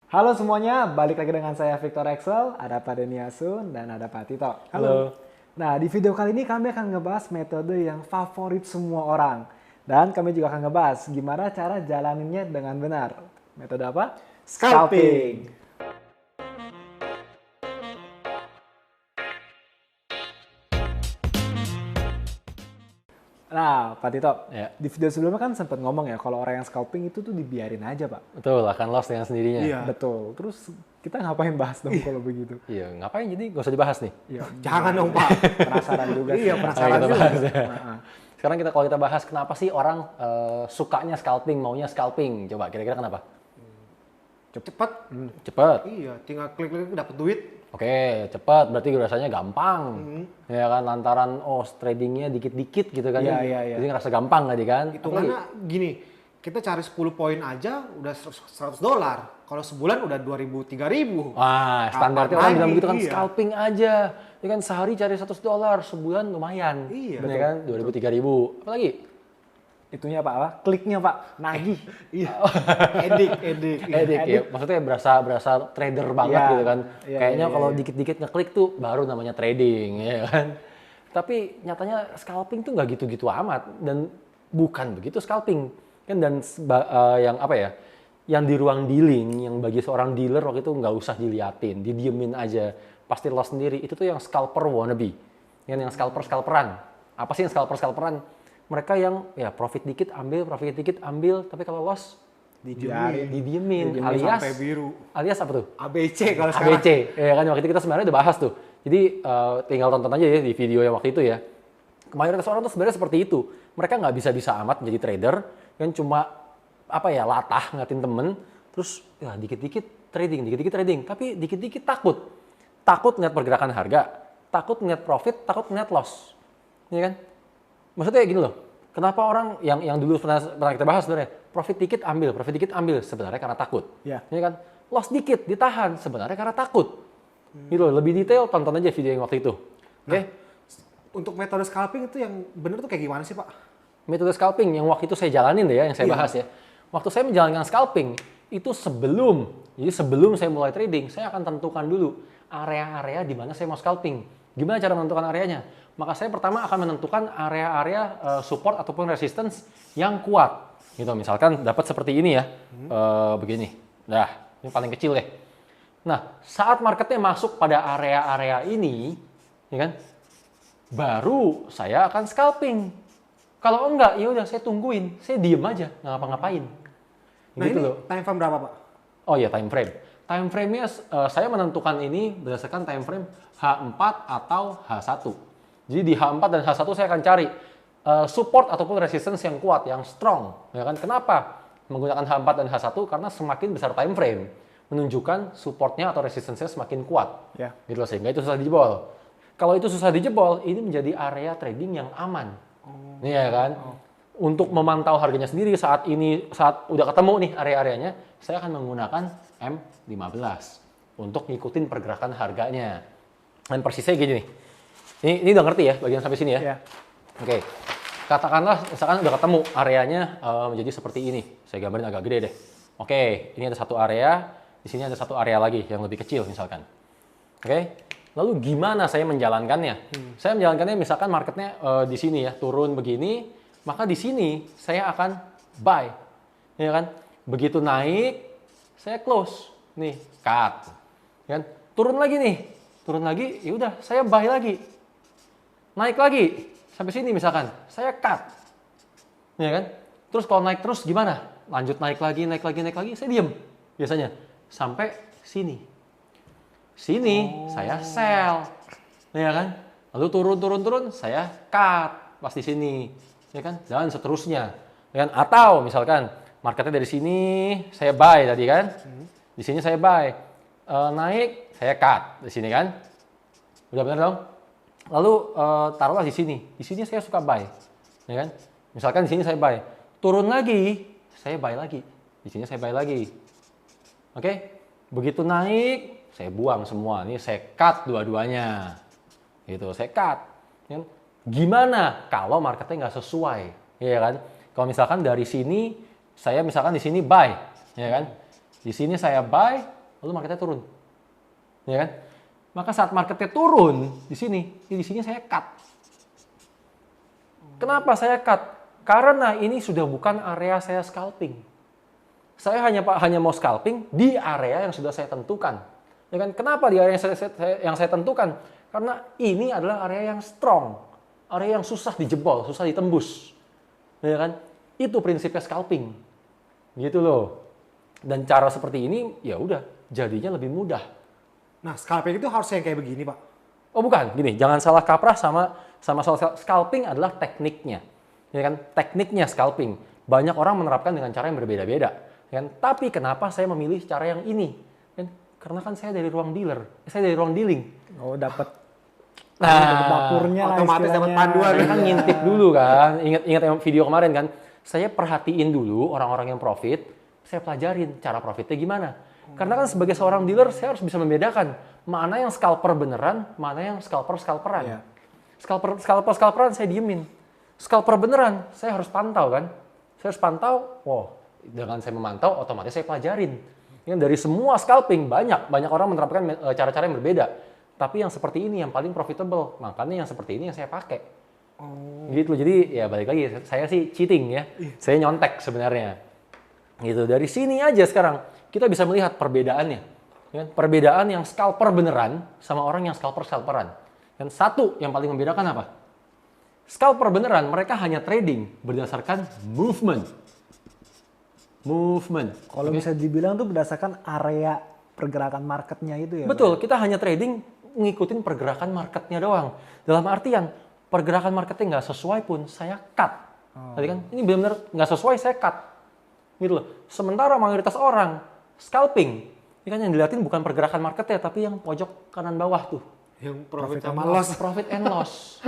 Halo semuanya, balik lagi dengan saya Victor Excel, ada Pak Denny Asun, dan ada Pak Tito. Halo. Nah, di video kali ini kami akan ngebahas metode yang favorit semua orang. Dan kami juga akan ngebahas gimana cara jalaninnya dengan benar. Metode apa? Scalping. Nah, Pak Tito, Ya, di video sebelumnya kan sempat ngomong ya, kalau orang yang scalping itu tuh dibiarin aja, Pak. betul, akan loss dengan sendirinya. Iya. Betul. Terus kita ngapain bahas dong kalau begitu? Iya, ngapain jadi nggak usah dibahas nih. Iya, Jangan dong Pak. penasaran juga sih. Iya, Ayo penasaran kita juga. bahas ya. Nah, Sekarang kalau kita bahas kenapa sih orang sukanya scalping, maunya scalping. Coba kira-kira kenapa? Cepat. Cepet. Iya, tinggal klik-klik dapat duit. Oke, cepet. Berarti rasanya gampang. Ya kan, lantaran tradingnya dikit-dikit gitu kan. Iya, iya, iya. Jadi ngerasa gampang tadi kan. Hitungannya gini, kita cari 10 poin aja udah $100. Kalau sebulan udah 2.000, 3.000. Wah, standarnya Kapan orang bilang lagi? begitu kan, Iya. scalping aja. Ya kan sehari cari $100, sebulan lumayan. Iya. Ya kan, 2.000, 3.000. Apalagi? itunya Pak, apa? Kliknya Pak, nagih. Iya. Edik. Edik ya, maksudnya berasa trader banget Iya, gitu kan. iya, Kayaknya iya, kalau iya. dikit-dikit ngeklik tuh baru namanya trading ya kan. Tapi nyatanya scalping tuh nggak gitu-gitu amat dan bukan begitu scalping kan. Dan yang apa ya, yang di ruang dealing, yang bagi seorang dealer waktu itu nggak usah diliatin, didiemin aja pasti loss sendiri. Itu tuh yang scalper wannabe, yang scalperan. Apa sih yang scalperan? Mereka yang ya profit dikit ambil, tapi kalau loss didiemin. Alias Sampai biru. alias apa tuh? ABC kalau sekarang. ABC, ya kan waktu itu kita sebenarnya udah bahas tuh. Jadi tinggal tonton aja ya di video yang waktu itu ya. Mayoritas orang tuh sebenarnya seperti itu. Mereka nggak bisa amat menjadi trader, yang cuma apa ya, latah ngeliatin temen, terus ya dikit-dikit trading, tapi dikit-dikit takut ngeliat pergerakan harga, takut ngeliat profit, takut ngeliat loss, ya kan? Maksudnya gini loh, kenapa orang yang dulu pernah kita bahas sebenarnya, profit dikit ambil sebenarnya karena takut. Iya. Ya kan? Loss dikit ditahan sebenarnya karena takut. Gitu loh, lebih detail tonton aja video yang waktu itu. Oke? Untuk metode scalping itu yang bener tuh kayak gimana sih Pak? Metode scalping yang waktu itu saya jalanin deh ya, yang saya Iya. bahas ya. Waktu saya menjalankan scalping, itu sebelum saya mulai trading, saya akan tentukan dulu area-area di mana saya mau scalping. Gimana cara menentukan areanya? Maka saya pertama akan menentukan area-area support ataupun resistance yang kuat. Gitu, misalkan dapat seperti ini ya, begini. Nah, ini paling kecil deh. Nah, saat marketnya masuk pada area-area ini, ya kan, baru saya akan scalping. Kalau enggak, ya udah saya tungguin, saya diem aja, nggak ngapa-ngapain. Nah Gitu ini loh. time frame berapa Pak? Oh iya, time frame. Time frame-nya saya menentukan ini berdasarkan time frame H4 atau H1. Jadi di H4 dan H1 saya akan cari support ataupun resistance yang kuat, yang strong. Ya kan? Kenapa menggunakan H4 dan H1? Karena semakin besar time frame menunjukkan supportnya atau resistance-nya semakin kuat. Ya. Gitu loh, sehingga itu susah dijebol. Kalau itu susah dijebol, ini menjadi area trading yang aman. Iya kan? Untuk memantau harganya sendiri saat udah ketemu nih area-areanya, saya akan menggunakan M15 untuk ngikutin pergerakan harganya. Dan persisnya gini nih. Ini udah ngerti ya bagian sampai sini ya? Ya. Oke. Katakanlah misalkan udah ketemu areanya menjadi seperti ini. Saya gambarin agak gede deh. Oke, ini ada satu area, di sini ada satu area lagi yang lebih kecil misalkan. Oke. Lalu gimana saya menjalankannya? Saya menjalankannya misalkan marketnya di sini ya, turun begini, maka di sini saya akan buy. Ya kan? Begitu naik, saya close. Nih, cut. Ya kan? Turun lagi, ya udah saya buy lagi. Naik lagi sampai sini misalkan, saya cut. Ya kan? Terus kalau naik terus gimana? Lanjut naik lagi, saya diem biasanya sampai sini. Saya sell, ya kan? Lalu turun, saya cut pas di sini, ya kan? Dan seterusnya, ya kan? Atau misalkan marketnya dari sini saya buy tadi kan? Di sini saya buy, naik saya cut di sini kan? Udah benar dong? Lalu taruhlah di sini saya suka buy, ya kan? Misalkan di sini saya buy, turun lagi, saya buy lagi, di sini saya buy lagi, oke? Begitu naik, saya buang semua, ini saya cut dua-duanya, gitu, saya cut. Ya. Gimana kalau marketnya nggak sesuai, ya kan? Kalau misalkan dari sini, saya misalkan di sini buy, ya kan? Di sini saya buy, lalu marketnya turun. Ya kan? Maka saat marketnya turun di sini saya cut. Kenapa saya cut? Karena ini sudah bukan area saya scalping. Saya hanya mau scalping di area yang sudah saya tentukan. Ya kan? Kenapa di area yang saya tentukan? Karena ini adalah area yang strong, area yang susah dijebol, susah ditembus. Ya kan? Itu prinsipnya scalping. Gitu loh. Dan cara seperti ini ya udah jadinya lebih mudah. Nah, scalping itu harus yang kayak begini, Pak. Oh bukan, gini, jangan salah kaprah sama scalping adalah tekniknya. Ya kan? Tekniknya scalping. Banyak orang menerapkan dengan cara yang berbeda-beda. Ya kan? Tapi kenapa saya memilih cara yang ini? Kan? Karena kan saya dari ruang dealer, saya dari ruang dealing. Oh, dapat dapurnya lah otomatis dapat istilahnya. panduan. Saya kan ngintip dulu kan, ingat video kemarin kan. Saya perhatiin dulu orang-orang yang profit, saya pelajarin cara profitnya gimana. Karena kan sebagai seorang dealer, saya harus bisa membedakan mana yang scalper beneran, mana yang scalperan. Iya. Scalperan saya diemin. Scalper beneran, saya harus pantau kan. Saya harus pantau, dengan saya memantau, otomatis saya pelajarin. Ya, dari semua scalping, banyak orang menerapkan cara-cara yang berbeda. Tapi yang seperti ini yang paling profitable, makanya yang seperti ini yang saya pakai. Gitu, jadi ya balik lagi, saya sih cheating ya. Saya nyontek sebenarnya. Gitu, dari sini aja sekarang kita bisa melihat perbedaannya. Ya, perbedaan yang scalper beneran sama orang yang scalperan. Dan satu yang paling membedakan apa? Scalper beneran, mereka hanya trading berdasarkan movement. Kalau bisa dibilang tuh berdasarkan area pergerakan marketnya itu ya. Betul, kita hanya trading ngikutin pergerakan marketnya doang. Dalam artian, pergerakan marketnya nggak sesuai pun, saya cut. Tadi kan, ini benar-benar nggak sesuai, saya cut. Gitu loh. Sementara mayoritas orang, scalping, ini kan yang dilihatin bukan pergerakan marketnya, tapi yang pojok kanan bawah tuh. Yang profit sama loss. Profit and loss.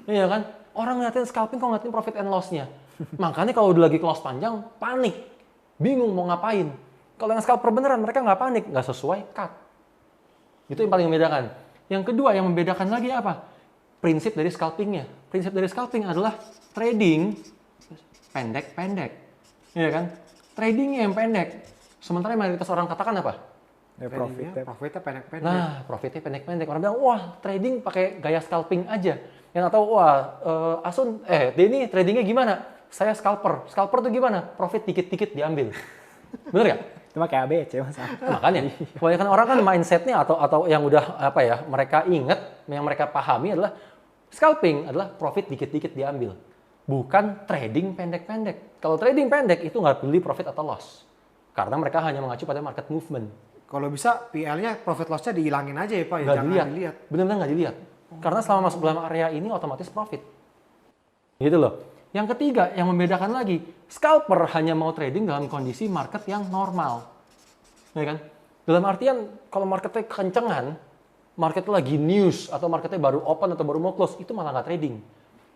Iya kan? Orang ngeliatin scalping kok ngeliatin profit and loss-nya. Makanya kalau udah lagi close panjang, panik. Bingung mau ngapain. Kalau yang scalper beneran, mereka nggak panik. Nggak sesuai, cut. Itu yang paling membedakan. Yang kedua, yang membedakan lagi apa? Prinsip dari scalpingnya. Prinsip dari scalping adalah trading pendek-pendek. Iya kan? Tradingnya yang pendek. Sementara mayoritas orang katakan apa? Ya, Profitnya pendek-pendek. Nah, profitnya pendek-pendek. Orang bilang, wah trading pakai gaya scalping aja. Yang atau, wah Asun, Denny tradingnya gimana? Saya scalper. Scalper tuh gimana? Profit dikit-dikit diambil. Bener gak? Itu mah kayak ABC Mas. Makanya, kebanyakan orang kan mindsetnya atau yang udah apa ya, mereka ingat, yang mereka pahami adalah scalping adalah profit dikit-dikit diambil. Bukan trading pendek-pendek. Kalau trading pendek itu nggak peduli profit atau loss. Karena mereka hanya mengacu pada market movement. Kalau bisa PL-nya profit loss-nya dihilangin aja ya Pak. Nggak Jangan dilihat. Benar-benar nggak dilihat. Karena selama masuk dalam area ini otomatis profit. Gitu loh. Yang ketiga, yang membedakan lagi, scalper hanya mau trading dalam kondisi market yang normal. Ya kan? Dalam artian, kalau marketnya kencengan, marketnya lagi news, atau marketnya baru open atau baru mau close, itu malah nggak trading.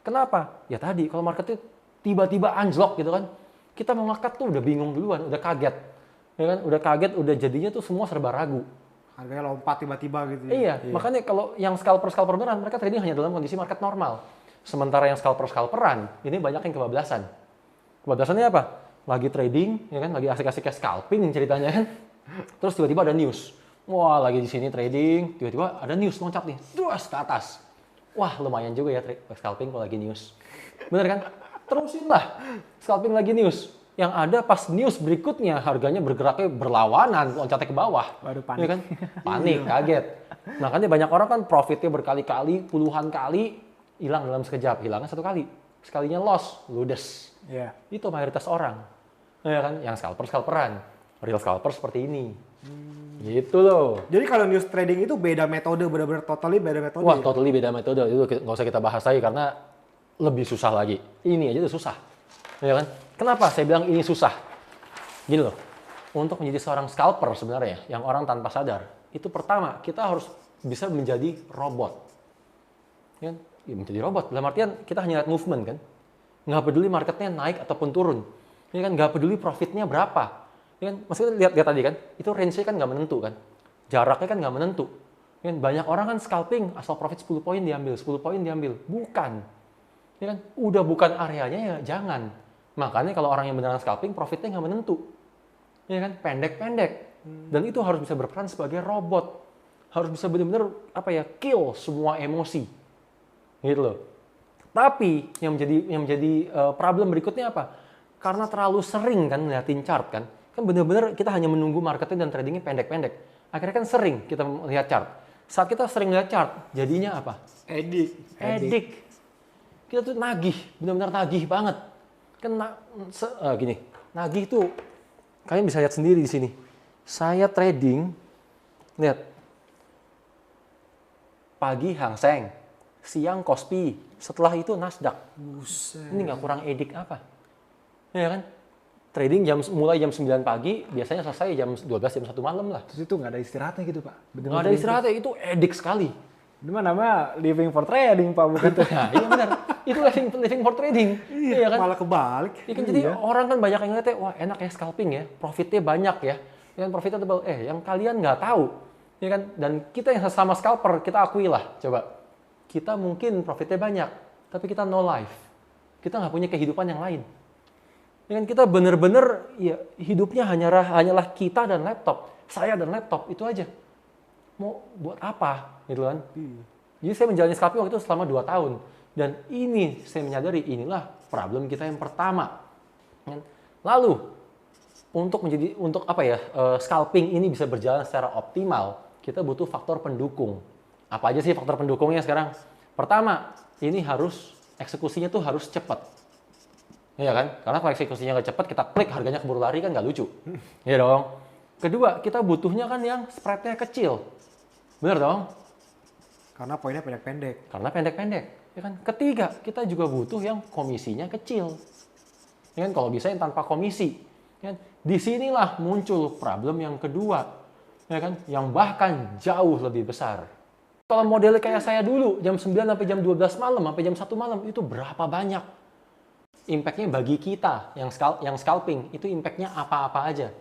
Kenapa? Ya tadi, kalau marketnya tiba-tiba anjlok gitu kan, kita mau nge-cut tuh udah bingung duluan, udah kaget. Ya kan? Udah kaget, udah jadinya tuh semua serba ragu. Harganya lompat tiba-tiba gitu ya. Iya, makanya kalau yang scalper beneran, mereka trading hanya dalam kondisi market normal. Sementara yang scalperan, ini banyak yang kebablasan. Kebablasannya apa? Lagi trading, ya kan, lagi asik-asiknya scalping ceritanya kan. Terus tiba-tiba ada news. Wah, lagi di sini trading, tiba-tiba ada news loncat nih, terus ke atas. Wah, lumayan juga ya scalping kalau lagi news. Bener kan? Terusin lah, scalping lagi news. Yang ada pas news berikutnya harganya bergeraknya berlawanan, loncatnya ke bawah. Baru panik. Ya kan? Panik, kaget. Makanya banyak orang kan profitnya berkali-kali, puluhan kali, hilang dalam sekejap. Hilangnya satu kali. Sekalinya loss, ludes. Iya. Itu mayoritas orang. Ya kan? Yang scalperan. Real scalper seperti ini. Gitu loh. Jadi kalau news trading itu beda metode, benar-benar totally beda metode. Wah, ya? totally beda metode. Itu nggak usah kita bahas lagi karena lebih susah lagi. Ini aja udah susah. Ya kan? Kenapa saya bilang ini susah? Gini loh. Untuk menjadi seorang scalper sebenarnya, yang orang tanpa sadar, itu pertama, kita harus bisa menjadi robot. Ya, menjadi robot. Dalam artian, kita hanya lihat movement kan. Nggak peduli marketnya naik ataupun turun. Ya kan? Nggak peduli profitnya berapa. Ya kan? Maksudnya lihat tadi kan, itu range-nya kan nggak menentu kan. Jaraknya kan nggak menentu. Ya kan? Banyak orang kan scalping, asal profit 10 poin diambil, 10 poin diambil. Bukan. Ya kan? Udah bukan areanya ya jangan. Makanya kalau orang yang beneran scalping, profitnya nggak menentu. Ya kan? Pendek-pendek. Dan itu harus bisa berperan sebagai robot. Harus bisa benar-benar kill semua emosi. Gitu loh. Tapi yang menjadi problem berikutnya apa? Karena terlalu sering kan ngeliatin chart kan benar-benar kita hanya menunggu marketnya dan tradingnya pendek-pendek. Akhirnya kan sering kita melihat chart. Saat kita sering lihat chart, jadinya apa? Edik. Kita tuh nagih, benar-benar nagih banget. Kan gini, nagih tuh kalian bisa lihat sendiri di sini. Saya trading, lihat. Pagi Hang Seng, siang Kospi, setelah itu Nasdaq. Buset. Ini nggak kurang edik apa? Ya kan? Trading mulai jam 9 pagi, biasanya selesai jam 12, jam 1 malam lah. Terus itu nggak ada istirahatnya gitu Pak? Nggak ada istirahatnya, itu edik sekali. Itu mah namanya living for trading Pak, bukan tuh. Nah, iya benar. Itu living for trading. Iya kan? Malah kebalik. Ya kan, jadi orang kan banyak yang ngeliatnya, wah enak ya scalping ya, profitnya banyak ya. Yang profitnya tebal, yang kalian nggak tahu. Ya kan? Dan kita yang sama scalper, kita akui lah, coba. Kita mungkin profitnya banyak, tapi kita no life. Kita nggak punya kehidupan yang lain. Ya kan, kita bener-bener ya hidupnya hanyalah kita dan laptop. Saya dan laptop, itu aja. Mau buat apa? Gitu kan. Jadi saya menjalani scalping waktu itu selama 2 tahun. Dan ini saya menyadari inilah problem kita yang pertama. Lalu untuk scalping ini bisa berjalan secara optimal, kita butuh faktor pendukung. Apa aja sih faktor pendukungnya sekarang? Pertama, ini eksekusinya tuh harus cepat. Iya kan? Karena kalau eksekusinya nggak cepat, kita klik harganya keburu lari kan nggak lucu. Iya dong. Kedua, kita butuhnya kan yang spreadnya kecil. Bener dong? Karena poinnya pendek-pendek. Karena pendek-pendek. Ya kan? Ketiga, kita juga butuh yang komisinya kecil. Ya kan? Kalau bisa yang tanpa komisi. Ya kan? Disinilah muncul problem yang kedua. Ya kan? Yang bahkan jauh lebih besar. Kalau modelnya kayak saya dulu, jam 9 sampai jam 12 malam, sampai jam 1 malam, itu berapa banyak? Impact-nya bagi kita yang scalping, itu impact-nya apa-apa aja.